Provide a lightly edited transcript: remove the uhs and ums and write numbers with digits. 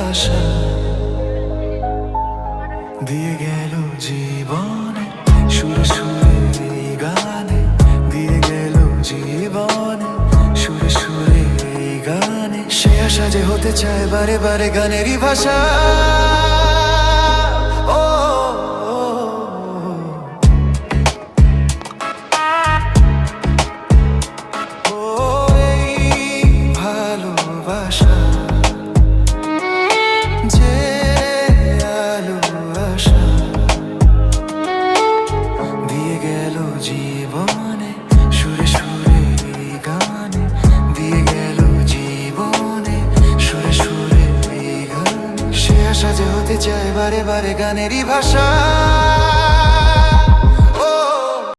ভাষা দিয়ে গেল জীবনে সুরে সুরে এই গানে, দিয়ে গেল জীবনে সুরে সুরে এই গানে। সে আশা যে হতে চায় বারে বারে গানেরই ভাষা। ও ভালোবাসা যে আলো আশা দিয়ে গেল জীবনে সুরে সুরে এই গানে, দিয়ে গেল জীবনে সুরে সুরে এই গানে। সে আশা যে হতে চায় বারে বারে গানেরই ভাষা।